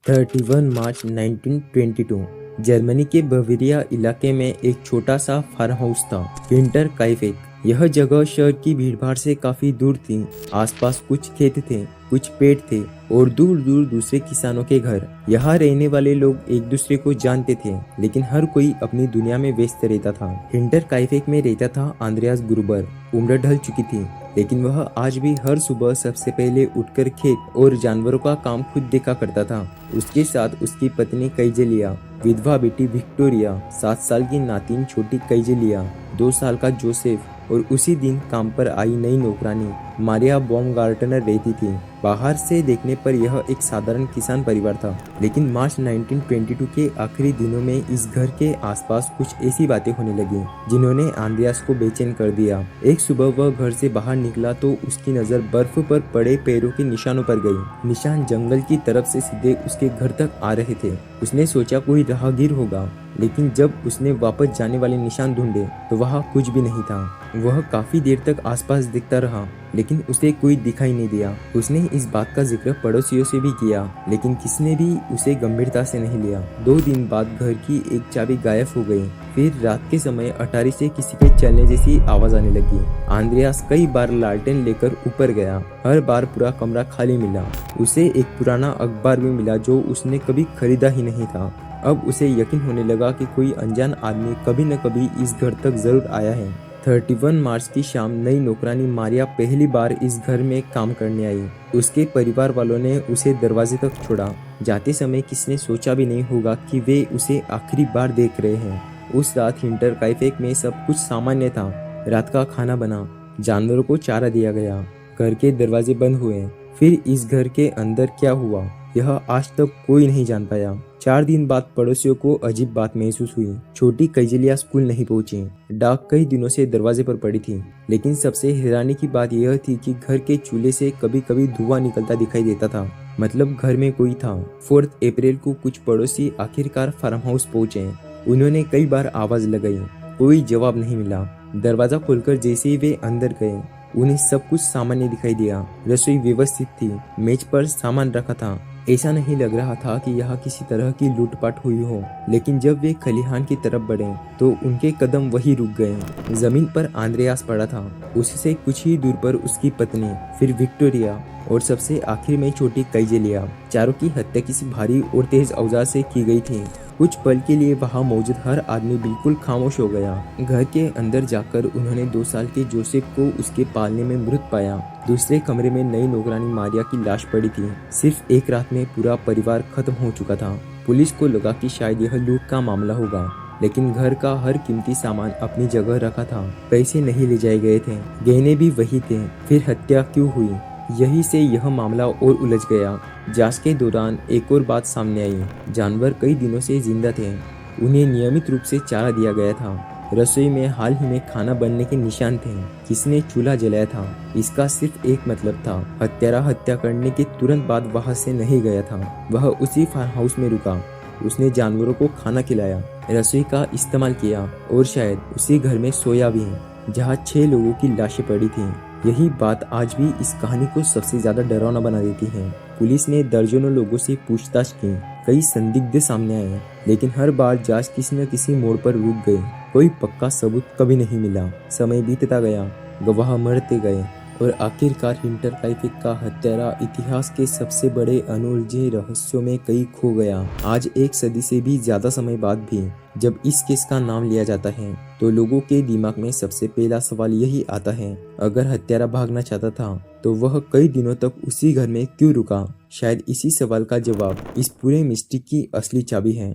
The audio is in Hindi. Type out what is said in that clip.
31 मार्च 1922 जर्मनी के बवेरिया इलाके में एक छोटा सा फार्म हाउस था, हिंटर काइफेक। यह जगह शहर की भीड़भाड़ से काफी दूर थी। आसपास कुछ खेत थे, कुछ पेड़ थे और दूर दूर दूसरे किसानों के घर। यहाँ रहने वाले लोग एक दूसरे को जानते थे, लेकिन हर कोई अपनी दुनिया में व्यस्त रहता था। हिंटर काइफेक में रहता था आंद्रेयास ग्रुबर। उम्र ढल चुकी थी, लेकिन वह आज भी हर सुबह सबसे पहले उठकर खेत और जानवरों का काम खुद देखा करता था। उसके साथ उसकी पत्नी कैजेलिया, विधवा बेटी विक्टोरिया, 7 साल की नातिन छोटी कैजेलिया, 2 साल का जोसेफ और उसी दिन काम पर आई नई नौकरानी मारिया बॉमगार्टनर रहती थी। बाहर से देखने पर यह एक साधारण किसान परिवार था, लेकिन मार्च 1922 के आखिरी दिनों में इस घर के आसपास कुछ ऐसी बातें होने लगी जिन्होंने आंद्रेयास को बेचैन कर दिया। एक सुबह वह घर से बाहर निकला तो उसकी नजर बर्फ पर पड़े पैरों के निशानों पर गई। निशान जंगल की तरफ से सीधे उसके घर तक आ रहे थे। उसने सोचा कोई राहगीर होगा, लेकिन जब उसने वापस जाने वाले निशान ढूंढे तो वहाँ कुछ भी नहीं था। वह काफी देर तक आसपास देखता रहा, लेकिन उसे कोई दिखाई नहीं दिया। उसने इस बात का जिक्र पड़ोसियों से भी किया, लेकिन किसने भी उसे गंभीरता से नहीं लिया। 2 दिन बाद घर की एक चाबी गायब हो गई। फिर रात के समय अटारी से किसी के चलने जैसी आवाज आने लगी। आंद्रेयास कई बार लालटेन लेकर ऊपर गया। हर बार पूरा कमरा खाली मिला। उसे एक पुराना अखबार भी मिला जो उसने कभी खरीदा ही नहीं था। अब उसे यकीन होने लगा कि कोई अनजान आदमी कभी न कभी इस घर तक जरूर आया है। 31 मार्च की शाम नई नौकरानी मारिया पहली बार इस घर में काम करने आई। उसके परिवार वालों ने उसे दरवाजे तक छोड़ा। जाते समय किसने सोचा भी नहीं होगा कि वे उसे आखिरी बार देख रहे हैं। उस रात हिंटर काइफेक में सब कुछ सामान्य था। रात का खाना बना, जानवरों को चारा दिया गया, घर के दरवाजे बंद हुए। फिर इस घर के अंदर क्या हुआ यह आज तक कोई नहीं जान पाया। 4 दिन बाद पड़ोसियों को अजीब बात महसूस हुई। छोटी कैजेलिया स्कूल नहीं पहुंची। डाक कई दिनों से दरवाजे पर पड़ी थी, लेकिन सबसे हैरानी की बात यह थी कि घर के चूल्हे से कभी कभी धुआं निकलता दिखाई देता था। मतलब घर में कोई था। 4 अप्रैल को कुछ पड़ोसी आखिरकार फार्म हाउस पहुंचे। उन्होंने कई बार आवाज लगाई, कोई जवाब नहीं मिला। दरवाजा खोलकर जैसे ही वे अंदर गए, उन्हें सब कुछ सामान्य दिखाई दिया। रसोई व्यवस्थित थी, मेज पर सामान रखा था। ऐसा नहीं लग रहा था कि यहाँ किसी तरह की लूटपाट हुई हो। लेकिन जब वे खलिहान की तरफ बढ़े तो उनके कदम वहीं रुक गए। जमीन पर आंद्रेयास पड़ा था, उससे कुछ ही दूर पर उसकी पत्नी, फिर विक्टोरिया और सबसे आखिर में छोटी कैजेलिया। चारों की हत्या किसी भारी और तेज औजार से की गई थी। कुछ पल के लिए वहां मौजूद हर आदमी बिल्कुल खामोश हो गया। घर के अंदर जाकर उन्होंने 2 साल के जोसेफ को उसके पालने में मृत पाया। दूसरे कमरे में नई नौकरानी मारिया की लाश पड़ी थी। सिर्फ एक रात में पूरा परिवार खत्म हो चुका था। पुलिस को लगा कि शायद यह लूट का मामला होगा, लेकिन घर का हर कीमती सामान अपनी जगह रखा था। पैसे नहीं ले जाए गए थे, गहने भी वही थे। फिर हत्या क्यों हुई, यही से यह मामला और उलझ गया। जांच के दौरान एक और बात सामने आई। जानवर कई दिनों से जिंदा थे, उन्हें नियमित रूप से चारा दिया गया था। रसोई में हाल ही में खाना बनने के निशान थे। किसने चूल्हा जलाया था, इसका सिर्फ एक मतलब था। हत्यारा हत्या करने के तुरंत बाद वहां से नहीं गया था। वह उसी फार्म हाउस में रुका। उसने जानवरों को खाना खिलाया, रसोई का इस्तेमाल किया और शायद उसी घर में सोया भी है जहाँ 6 लोगों की लाशें पड़ी थी। यही बात आज भी इस कहानी को सबसे ज्यादा डरावना बना देती है। पुलिस ने दर्जनों लोगों से पूछताछ की, कई संदिग्ध सामने आए, लेकिन हर बार जांच किसी न किसी मोड़ पर रुक गई। कोई पक्का सबूत कभी नहीं मिला। समय बीतता गया, गवाह मरते गए और आखिरकार हिंटर काइफेक का हत्यारा इतिहास के सबसे बड़े अनउलझे रहस्यों में कई खो गया। आज 1 सदी से भी ज्यादा समय बाद भी जब इस केस का नाम लिया जाता है तो लोगों के दिमाग में सबसे पहला सवाल यही आता है, अगर हत्यारा भागना चाहता था तो वह कई दिनों तक उसी घर में क्यों रुका। शायद इसी सवाल का जवाब इस पूरे मिस्ट्री की असली चाबी है।